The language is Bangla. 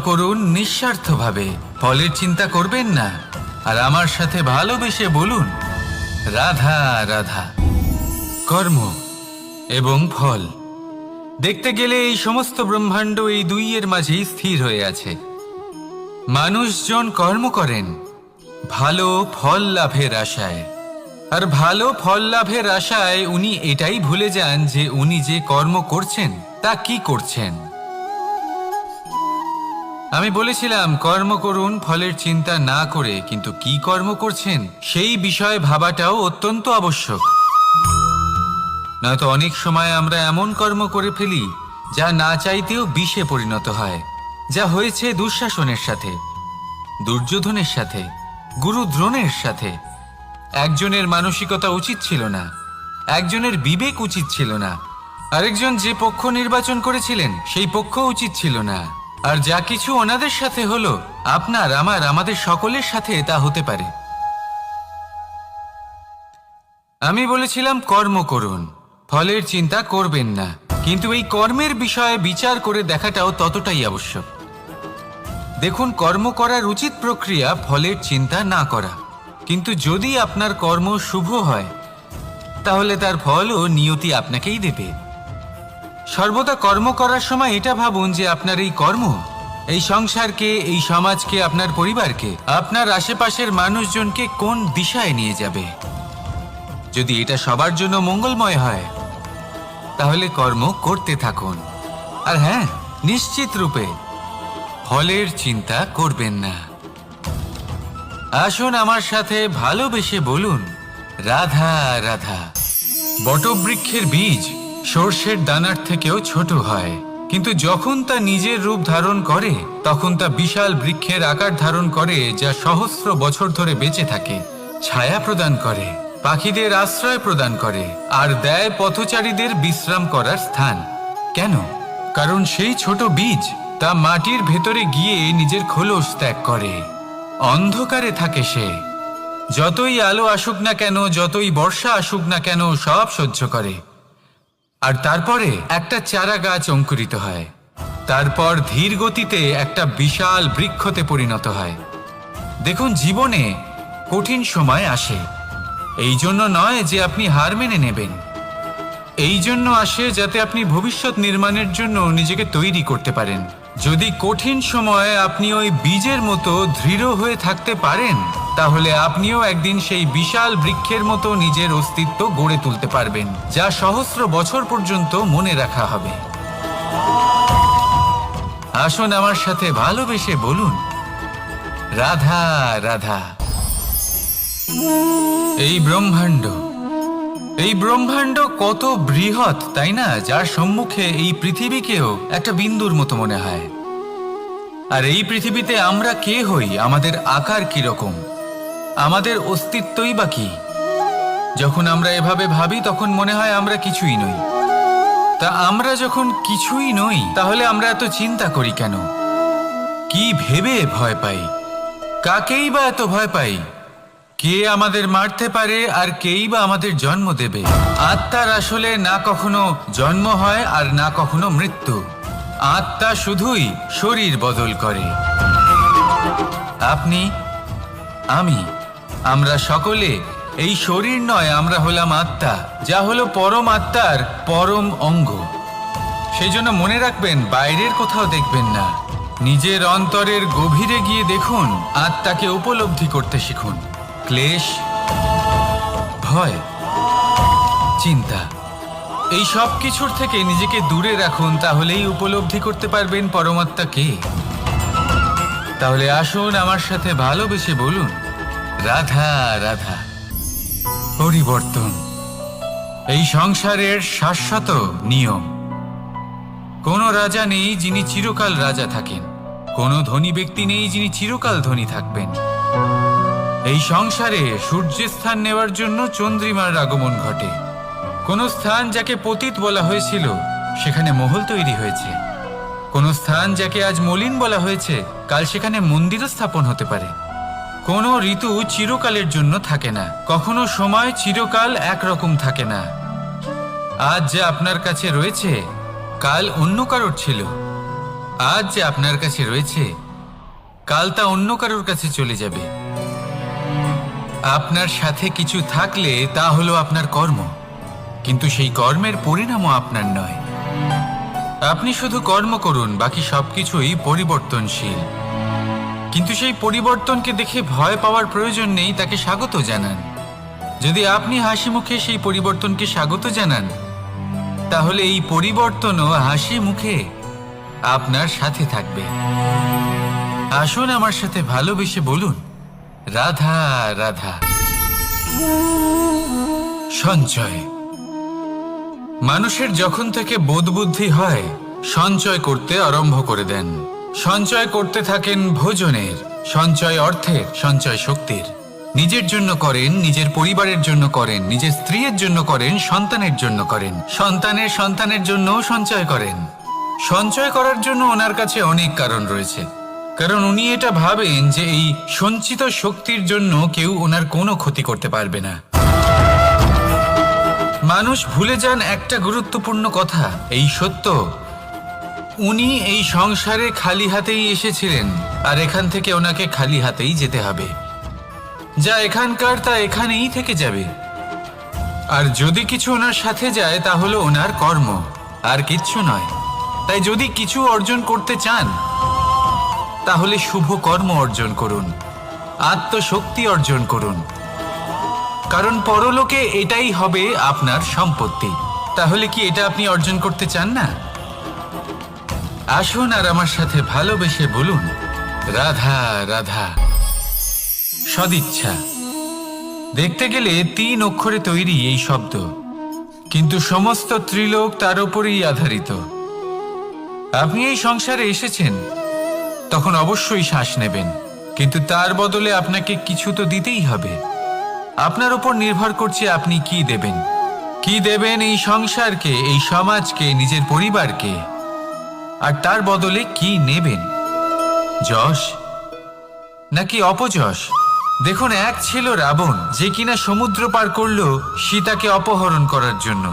করুন নিঃস্বার্থভাবে, ফলের চিন্তা করবেন না, আর আমার সাথে ভালোবেসে বলুন রাধা রাধা। কর্ম এবং ফল, দেখতে গেলে এই সমস্ত ব্রহ্মাণ্ড এই দুইয়ের মাঝেই স্থির হয়ে আছে। মানুষজন কর্ম করেন ভালো ফল লাভের আশায়, আর ভালো ফল লাভের আশায় উনি এটাই ভুলে যান যে উনি যে কর্ম করছেন তা কি করছেন। আমি বলেছিলাম কর্ম করুন ফলের চিন্তা না করে, কিন্তু কি কর্ম করছেন সেই বিষয়ে ভাবাটাও অত্যন্ত আবশ্যক। নয়তো অনেক সময় আমরা এমন কর্ম করে ফেলি যা না চাইতেও বিষে পরিণত হয়, যা হয়েছে দুঃশাসনের সাথে, দুর্যোধনের সাথে, গুরু দ্রোণের সাথে। একজনের মানসিকতা উচিত ছিল না, একজনের বিবেক উচিত ছিল না, আরেকজন যে পক্ষ নির্বাচন করেছিলেন সেই পক্ষ উচিত ছিল না। আর যা কিছু ওনাদের সাথে হলো, আপনার আমার আমাদের সকলের সাথে তা হতে পারে। আমি বলেছিলাম কর্ম করুন, ফলের চিন্তা করবেন না, কিন্তু এই কর্মের বিষয়ে বিচার করে দেখাটাও ততটাই আবশ্যক। দেখুন, কর্ম করার উচিত প্রক্রিয়া ফলের চিন্তা না করা, কিন্তু যদি আপনার কর্ম শুভ হয় তাহলে তার ফলও নিয়তি আপনাকেই দেবে। সর্বদা কর্ম করার সময় এটা ভাবুন যে আপনার এই কর্ম এই সংসারকে, এই সমাজকে, আপনার পরিবারকে, আপনার আশেপাশের মানুষজনকে কোন দিশায় নিয়ে যাবে। যদি এটা সবার জন্য মঙ্গলময় হয় তাহলে কর্ম করতে থাকুন। আর হ্যাঁ, নিশ্চিত রূপে ফলের চিন্তা করবেন না। আসুন আমার সাথে ভালোবেসে বলুন রাধা রাধা। বটবৃক্ষের বীজ সর্ষের দানার থেকেও ছোট হয়, কিন্তু যখন তা নিজের রূপ ধারণ করে তখন তা বিশাল বৃক্ষের আকার ধারণ করে, যা সহস্র বছর ধরে বেঁচে থাকে, ছায়া প্রদান করে, পাখিদের আশ্রয় প্রদান করে, আর দেয় পথচারীদের বিশ্রাম করার স্থান। কেন? কারণ সেই ছোট বীজ তা মাটির ভেতরে গিয়ে নিজের খোলস ত্যাগ করে। অন্ধকারে থাকে সে, যতই আলো আসুক না কেন, যতই বর্ষা আসুক না কেন, সব সহ্য করে। আর তারপরে একটা চারা গাছ অঙ্কুরিত হয়, তারপর ধীর গতিতে একটা বিশাল বৃক্ষতে পরিণত হয়। দেখুন, জীবনে কঠিন সময় আসে, এই জন্য নয় যে আপনি হার মেনে নেবেন, এই জন্য আসে যাতে আপনি ভবিষ্যৎ নির্মাণের জন্য নিজেকে তৈরি করতে পারেন। যদি কঠিন সময়ে আপনি ওই বীজের মতো দৃঢ় হয়ে থাকতে পারেন, তাহলে আপনিও একদিন সেই বিশাল বৃক্ষের মতো নিজের অস্তিত্ব গড়ে তুলতে পারবেন, যা সহস্র বছর পর্যন্ত মনে রাখা হবে। আসুন আমার সাথে ভালোবেসে বলুন রাধা রাধা। এই ব্রহ্মাণ্ড কত বৃহৎ, তাই না? যার সম্মুখে এই পৃথিবীকেও একটা বিন্দুর মতো মনে হয়। আর এই পৃথিবীতে আমরা কে হই, আমাদের আকার কিরকম, আমাদের অস্তিত্বই বা কি? যখন আমরা এভাবে ভাবি তখন মনে হয় আমরা কিছুই নই। তা আমরা যখন কিছুই নই, তাহলে আমরা এত চিন্তা করি কেন? কি ভেবে ভয় পাই? কাকেই বা এত ভয় পাই? কে আমাদের মারতে পারে আর কেই বা আমাদের জন্ম দেবে? আত্মার আসলে না কখনো জন্ম হয় আর না কখনো মৃত্যু। আত্মা শুধুই শরীর বদল করে। আপনি, আমি, আমরা সকলে এই শরীর নয়, আমরা হলাম আত্মা, যা হলো পরম আত্মার পরম অঙ্গ। সেই জন্য মনে রাখবেন, বাইরের কোথাও দেখবেন না, নিজের অন্তরের গভীরে গিয়ে দেখুন, আত্মাকে উপলব্ধি করতে শিখুন। ক্লেশ, ভয়, চিন্তা, এই সব কিছুর থেকে নিজেকে দূরে রাখুন, তাহলেই উপলব্ধি করতে পারবেন পরমাত্মাকে। তাহলে আসুন আমার সাথে ভালোবেসে বলুন রাধা রাধা। পরিবর্তন এই সংসারের শাশ্বত নিয়ম। কোনো রাজা নেই যিনি চিরকাল রাজা থাকেন, কোনো ধনী ব্যক্তি নেই যিনি চিরকাল ধনী থাকবেন। এই সংসারে সূর্যের স্থান নেওয়ার জন্য চন্দ্রিমার আগমন ঘটে। কোন স্থান যাকে পতিত বলা হয়েছিল সেখানে মহল তৈরি হয়েছে, কোন স্থান যাকে আজ মলিন বলা হয়েছে কাল সেখানে মন্দিরও স্থাপন হতে পারে। কোনো ঋতু চিরকালের জন্য থাকে না, কখনো সময় চিরকাল একরকম থাকে না। আজ যা আপনার কাছে রয়েছে কাল অন্য কারোর ছিল, আজ যে আপনার কাছে রয়েছে কাল তা অন্য কারোর কাছে চলে যাবে। আপনার সাথে কিছু থাকলে তা হলো আপনার কর্ম, কিন্তু সেই কর্মের পরিণামও আপনার নয়। আপনি শুধু কর্ম করুন, বাকি সবকিছুই পরিবর্তনশীল। কিন্তু সেই পরিবর্তনকে দেখে ভয় পাওয়ার প্রয়োজন নেই, তাকে স্বাগত জানান। যদি আপনি হাসি মুখে সেই পরিবর্তনকে স্বাগত জানান, তাহলে এই পরিবর্তনও হাসি মুখে আপনার সাথে থাকবে। আসুন আমার সাথে ভালোবেসে বলুন, রাধা রাধা। সঞ্চয়। মানুষের যখন থেকে বোধবুদ্ধি হয় সঞ্চয় করতে আরম্ভ করে দেন। সঞ্চয় করতে থাকেন ভোজনের, সঞ্চয় অর্থের, সঞ্চয় শক্তির। নিজের জন্য করেন, নিজের পরিবারের জন্য করেন, নিজের স্ত্রীর জন্য করেন, সন্তানের জন্য করেন, সন্তানের সন্তানের জন্যও সঞ্চয় করেন। সঞ্চয় করার জন্য ওনার কাছে অনেক কারণ রয়েছে, কারণ উনি এটা ভাবেন যে এই সঞ্চিত শক্তির জন্য কেউ ওনার কোনো ক্ষতি করতে পারবে না। মানুষ ভুলে যান একটা গুরুত্বপূর্ণ কথা, এই সত্য, উনি এই সংসারে খালি হাতেই এসেছিলেন, আর এখান থেকে ওনাকে খালি হাতেই যেতে হবে। যা এখানকার তা এখানেই থেকে যাবে। আর যদি কিছু ওনার সাথে যায় তা হলো ওনার কর্ম, আর কিচ্ছু নয়। তাই যদি কিছু অর্জন করতে চান তাহলে শুভ কর্ম অর্জন করুন, আত্মশক্তি অর্জন করুন, কারণ পরলোকে এটাই হবে আপনার সম্পত্তি। তাহলে কি এটা আপনি অর্জন করতে চান না? আসুন আর আমার সাথে ভালোবেসে বলুন, রাধা রাধা। সদিচ্ছা। দেখতে গেলে 3 অক্ষরে তৈরি এই শব্দ, কিন্তু সমস্ত ত্রিলোক তার উপরেই আধারিত। আপনি এই সংসারে এসেছেন, তখন অবশ্যই শ্বাস নেবেন, কিন্তু তার বদলে আপনাকে কিছু তো দিতেই হবে। আপনার উপর নির্ভর করছে আপনি কি দেবেন। কি দেবেন এই সংসারকে, এই সমাজকে, নিজের পরিবারকে, আর তার বদলে কি নেবেন? যশ নাকি অপযশ? দেখুন, এক ছিল রাবণ, যে কিনা সমুদ্র পার করলো সীতাকে অপহরণ করার জন্য।